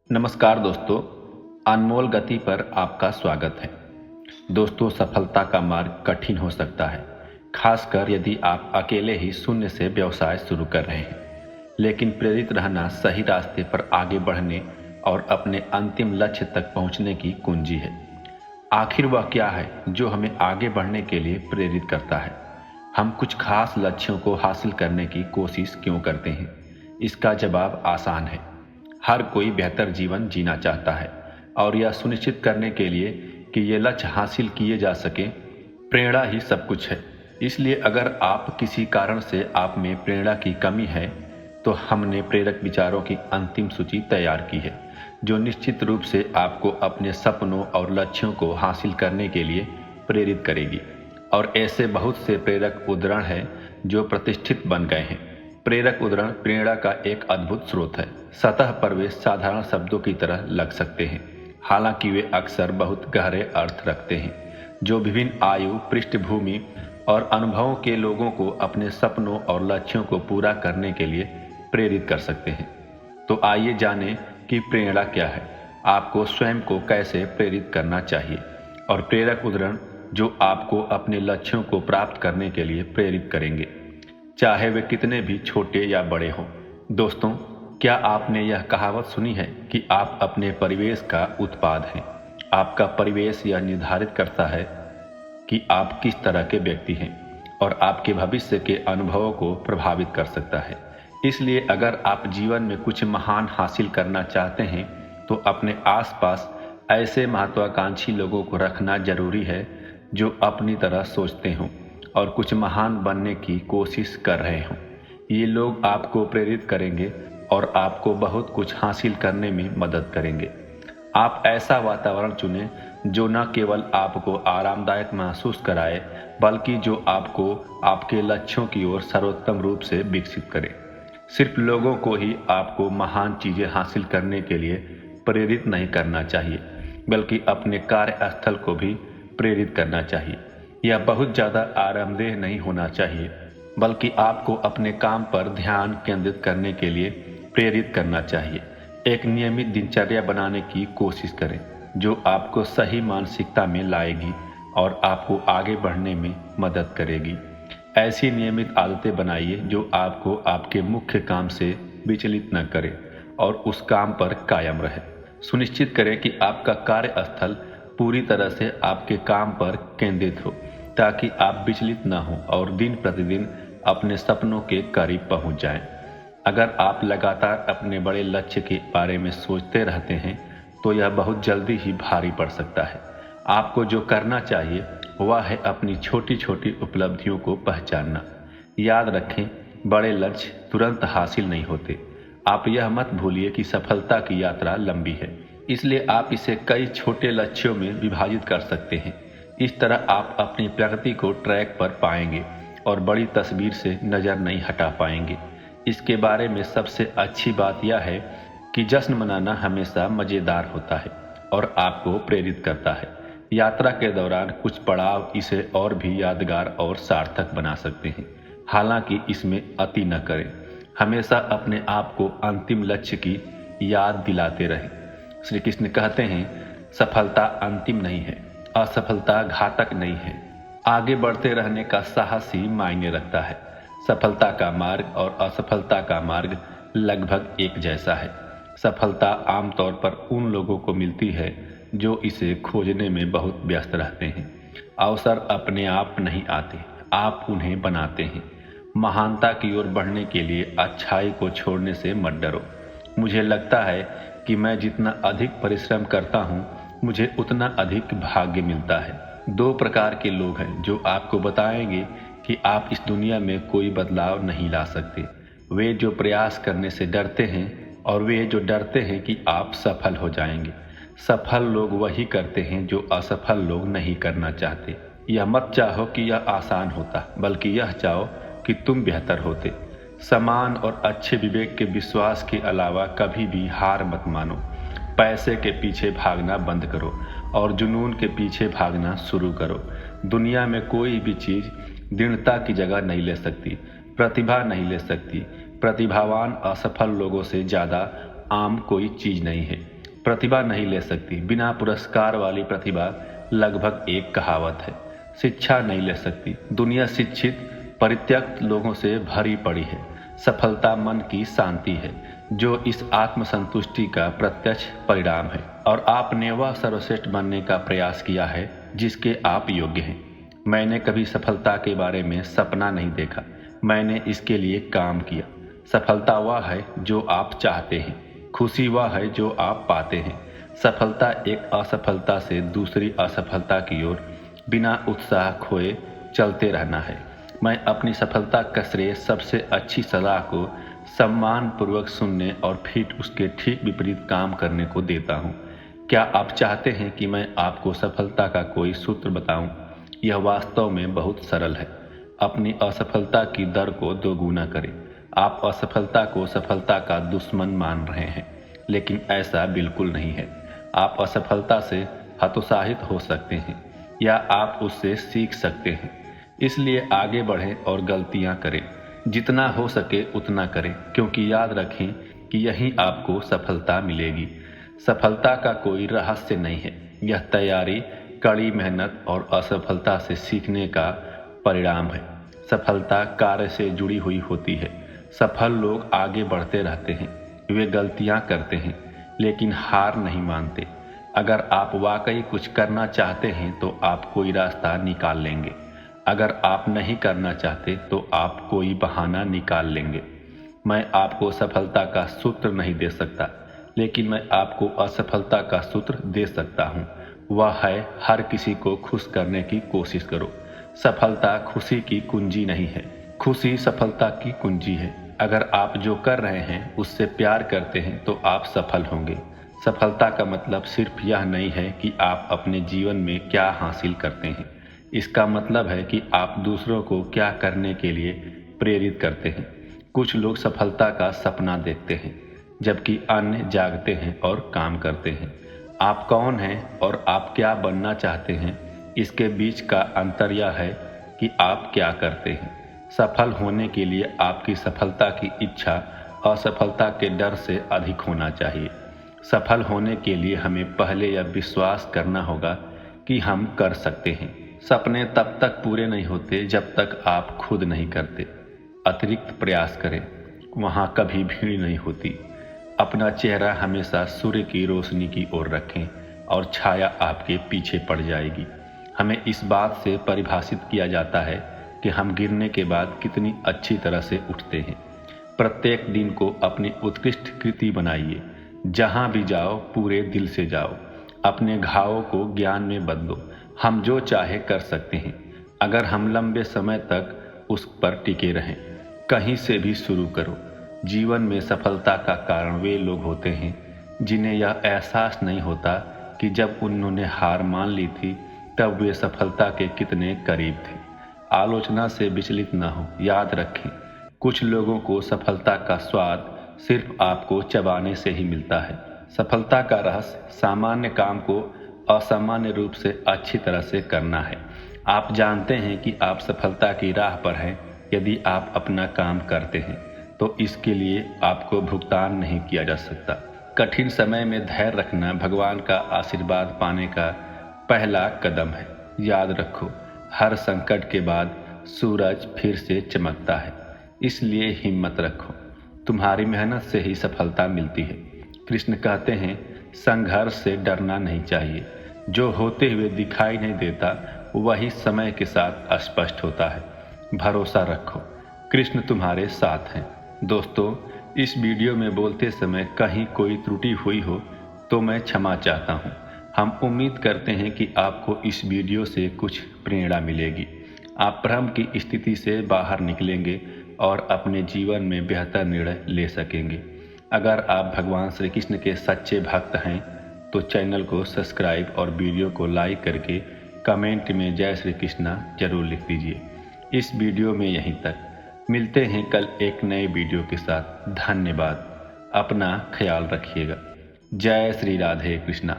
नमस्कार दोस्तों, अनमोल गति पर आपका स्वागत है। दोस्तों, सफलता का मार्ग कठिन हो सकता है, खासकर यदि आप अकेले ही शून्य से व्यवसाय शुरू कर रहे हैं। लेकिन प्रेरित रहना सही रास्ते पर आगे बढ़ने और अपने अंतिम लक्ष्य तक पहुंचने की कुंजी है। आखिर वह क्या है जो हमें आगे बढ़ने के लिए प्रेरित करता है? हम कुछ खास लक्ष्यों को हासिल करने की कोशिश क्यों करते हैं? इसका जवाब आसान है। हर कोई बेहतर जीवन जीना चाहता है और यह सुनिश्चित करने के लिए कि ये लक्ष्य हासिल किए जा सके, प्रेरणा ही सब कुछ है। इसलिए अगर आप किसी कारण से आप में प्रेरणा की कमी है, तो हमने प्रेरक विचारों की अंतिम सूची तैयार की है, जो निश्चित रूप से आपको अपने सपनों और लक्ष्यों को हासिल करने के लिए प्रेरित करेगी। और ऐसे बहुत से प्रेरक उदाहरण हैं जो प्रतिष्ठित बन गए हैं। प्रेरक उदाहरण प्रेरणा का एक अद्भुत स्रोत है। सतह पर वे साधारण शब्दों की तरह लग सकते हैं, हालांकि वे अक्सर बहुत गहरे अर्थ रखते हैं, जो विभिन्न आयु, पृष्ठभूमि और अनुभवों के लोगों को अपने सपनों और लक्ष्यों को पूरा करने के लिए प्रेरित कर सकते हैं। तो आइए जानें कि प्रेरणा क्या है, आपको स्वयं को कैसे प्रेरित करना चाहिए और प्रेरक उदाहरण जो आपको अपने लक्ष्यों को प्राप्त करने के लिए प्रेरित करेंगे, चाहे वे कितने भी छोटे या बड़े हों। दोस्तों, क्या आपने यह कहावत सुनी है कि आप अपने परिवेश का उत्पाद हैं? आपका परिवेश यह निर्धारित करता है कि आप किस तरह के व्यक्ति हैं और आपके भविष्य के अनुभवों को प्रभावित कर सकता है। इसलिए अगर आप जीवन में कुछ महान हासिल करना चाहते हैं, तो अपने आसपास ऐसे महत्वाकांक्षी लोगों को रखना जरूरी है जो अपनी तरह सोचते हों और कुछ महान बनने की कोशिश कर रहे हों। ये लोग आपको प्रेरित करेंगे और आपको बहुत कुछ हासिल करने में मदद करेंगे। आप ऐसा वातावरण चुनें जो न केवल आपको आरामदायक महसूस कराए, बल्कि जो आपको आपके लक्ष्यों की ओर सर्वोत्तम रूप से विकसित करे। सिर्फ लोगों को ही आपको महान चीजें हासिल करने के लिए प्रेरित नहीं करना चाहिए, बल्कि अपने कार्यस्थल को भी प्रेरित करना चाहिए। यह बहुत ज़्यादा आरामदेह नहीं होना चाहिए, बल्कि आपको अपने काम पर ध्यान केंद्रित करने के लिए प्रेरित करना चाहिए। एक नियमित दिनचर्या बनाने की कोशिश करें जो आपको सही मानसिकता में लाएगी और आपको आगे बढ़ने में मदद करेगी। ऐसी नियमित आदतें बनाइए जो आपको आपके मुख्य काम से विचलित न करे और उस काम पर कायम रहे। सुनिश्चित करें कि आपका कार्यस्थल पूरी तरह से आपके काम पर केंद्रित हो, ताकि आप विचलित न हों और दिन प्रतिदिन अपने सपनों के करीब पहुंच जाएं। अगर आप लगातार अपने बड़े लक्ष्य के बारे में सोचते रहते हैं, तो यह बहुत जल्दी ही भारी पड़ सकता है। आपको जो करना चाहिए वह है अपनी छोटी छोटी उपलब्धियों को पहचानना। याद रखें, बड़े लक्ष्य तुरंत हासिल नहीं होते। आप यह मत भूलिए कि सफलता की यात्रा लंबी है, इसलिए आप इसे कई छोटे लक्ष्यों में विभाजित कर सकते हैं। इस तरह आप अपनी प्रगति को ट्रैक पर पाएंगे और बड़ी तस्वीर से नज़र नहीं हटा पाएंगे। इसके बारे में सबसे अच्छी बात यह है कि जश्न मनाना हमेशा मज़ेदार होता है और आपको प्रेरित करता है। यात्रा के दौरान कुछ पड़ाव इसे और भी यादगार और सार्थक बना सकते हैं, हालांकि इसमें अति न करें। हमेशा अपने आप को अंतिम लक्ष्य की याद दिलाते रहें। श्री कृष्ण कहते हैं, सफलता अंतिम नहीं है, असफलता घातक नहीं है, आगे बढ़ते रहने का साहस ही मायने रखता है। सफलता का मार्ग और असफलता का मार्ग लगभग एक जैसा है। सफलता आमतौर पर उन लोगों को मिलती है जो इसे खोजने में बहुत व्यस्त रहते हैं। अवसर अपने आप नहीं आते, आप उन्हें बनाते हैं। महानता की ओर बढ़ने के लिए अच्छाई को छोड़ने से मत डरो। मुझे लगता है कि मैं जितना अधिक परिश्रम करता हूँ, मुझे उतना अधिक भाग्य मिलता है। दो प्रकार के लोग हैं जो आपको बताएंगे कि आप इस दुनिया में कोई बदलाव नहीं ला सकते। वे जो प्रयास करने से डरते हैं और वे जो डरते हैं कि आप सफल हो जाएंगे। सफल लोग वही करते हैं जो असफल लोग नहीं करना चाहते। यह मत चाहो कि यह आसान होता, बल्कि यह चाहो कि तुम बेहतर होते। समान और अच्छे विवेक के विश्वास के अलावा कभी भी हार मत मानो। पैसे के पीछे भागना बंद करो और जुनून के पीछे भागना शुरू करो। दुनिया में कोई भी चीज़ दृढ़ता की जगह नहीं ले सकती, प्रतिभा नहीं ले सकती। प्रतिभावान असफल लोगों से ज़्यादा आम कोई चीज़ नहीं है। प्रतिभा नहीं ले सकती। बिना पुरस्कार वाली प्रतिभा लगभग एक कहावत है। शिक्षा नहीं ले सकती। दुनिया शिक्षित परित्यक्त लोगों से भरी पड़ी है। सफलता मन की शांति है, जो इस आत्मसंतुष्टि का प्रत्यक्ष परिणाम है। और आपने वह सर्वश्रेष्ठ बनने का प्रयास किया है जिसके आप योग्य हैं। मैंने कभी सफलता के बारे में सपना नहीं देखा, मैंने इसके लिए काम किया। सफलता वह है जो आप चाहते हैं, खुशी वह है जो आप पाते हैं। सफलता एक असफलता से दूसरी असफलता की ओर बिना उत्साह खोए चलते रहना है। मैं अपनी सफलता का श्रेय सबसे अच्छी सलाह को सम्मान पूर्वक सुनने और फिर उसके ठीक विपरीत काम करने को देता हूँ। क्या आप चाहते हैं कि मैं आपको सफलता का कोई सूत्र बताऊं? यह वास्तव में बहुत सरल है। अपनी असफलता की दर को दोगुना करें। आप असफलता को सफलता का दुश्मन मान रहे हैं, लेकिन ऐसा बिल्कुल नहीं है। आप असफलता से हतोत्साहित हो सकते हैं या आप उससे सीख सकते हैं। इसलिए आगे बढ़ें और गलतियां करें। जितना हो सके उतना करें, क्योंकि याद रखें कि यहीं आपको सफलता मिलेगी। सफलता का कोई रहस्य नहीं है। यह तैयारी, कड़ी मेहनत और असफलता से सीखने का परिणाम है। सफलता कार्य से जुड़ी हुई होती है। सफल लोग आगे बढ़ते रहते हैं। वे गलतियां करते हैं, लेकिन हार नहीं मानते। अगर आप वाकई कुछ करना चाहते हैं तो आप कोई रास्ता निकाल लेंगे। अगर आप नहीं करना चाहते तो आप कोई बहाना निकाल लेंगे। मैं आपको सफलता का सूत्र नहीं दे सकता, लेकिन मैं आपको असफलता का सूत्र दे सकता हूँ। वह है, हर किसी को खुश करने की कोशिश करो। सफलता खुशी की कुंजी नहीं है, खुशी सफलता की कुंजी है। अगर आप जो कर रहे हैं उससे प्यार करते हैं तो आप सफल होंगे। सफलता का मतलब सिर्फ यह नहीं है कि आप अपने जीवन में क्या हासिल करते हैं। इसका मतलब है कि आप दूसरों को क्या करने के लिए प्रेरित करते हैं। कुछ लोग सफलता का सपना देखते हैं, जबकि अन्य जागते हैं और काम करते हैं। आप कौन हैं और आप क्या बनना चाहते हैं, इसके बीच का अंतर यह है कि आप क्या करते हैं। सफल होने के लिए आपकी सफलता की इच्छा असफलता के डर से अधिक होना चाहिए। सफल होने के लिए हमें पहले यह विश्वास करना होगा कि हम कर सकते हैं। सपने तब तक पूरे नहीं होते जब तक आप खुद नहीं करते। अतिरिक्त प्रयास करें, वहाँ कभी भीड़ नहीं होती। अपना चेहरा हमेशा सूर्य की रोशनी की ओर रखें और छाया आपके पीछे पड़ जाएगी। हमें इस बात से परिभाषित किया जाता है कि हम गिरने के बाद कितनी अच्छी तरह से उठते हैं। प्रत्येक दिन को अपनी उत्कृष्ट कृति बनाइए। जहाँ भी जाओ पूरे दिल से जाओ। अपने घावों को ज्ञान में बदलो। हम जो चाहे कर सकते हैं, अगर हम लंबे समय तक उस पर टिके रहें। कहीं से भी शुरू करो। जीवन में सफलता का कारण वे लोग होते हैं जिन्हें यह एहसास नहीं होता कि जब उन्होंने हार मान ली थी तब वे सफलता के कितने करीब थे। आलोचना से विचलित न हो। याद रखें, कुछ लोगों को सफलता का स्वाद सिर्फ आपको चबाने से ही मिलता है। सफलता का रहस्य सामान्य काम को असामान्य रूप से अच्छी तरह से करना है। आप जानते हैं कि आप सफलता की राह पर हैं यदि आप अपना काम करते हैं, तो इसके लिए आपको भुगतान नहीं किया जा सकता। कठिन समय में धैर्य रखना भगवान का आशीर्वाद पाने का पहला कदम है। याद रखो, हर संकट के बाद सूरज फिर से चमकता है। इसलिए हिम्मत रखो। तुम्हारी मेहनत से ही सफलता मिलती है। कृष्ण कहते हैं, संघर्ष से डरना नहीं चाहिए। जो होते हुए दिखाई नहीं देता वही समय के साथ स्पष्ट होता है। भरोसा रखो, कृष्ण तुम्हारे साथ हैं। दोस्तों, इस वीडियो में बोलते समय कहीं कोई त्रुटि हुई हो तो मैं क्षमा चाहता हूँ। हम उम्मीद करते हैं कि आपको इस वीडियो से कुछ प्रेरणा मिलेगी। आप भ्रम की स्थिति से बाहर निकलेंगे और अपने जीवन में बेहतर निर्णय ले सकेंगे। अगर आप भगवान श्री कृष्ण के सच्चे भक्त हैं तो चैनल को सब्सक्राइब और वीडियो को लाइक करके कमेंट में जय श्री कृष्णा जरूर लिख दीजिए। इस वीडियो में यहीं तक। मिलते हैं कल एक नए वीडियो के साथ। धन्यवाद। अपना ख्याल रखिएगा। जय श्री राधे कृष्णा।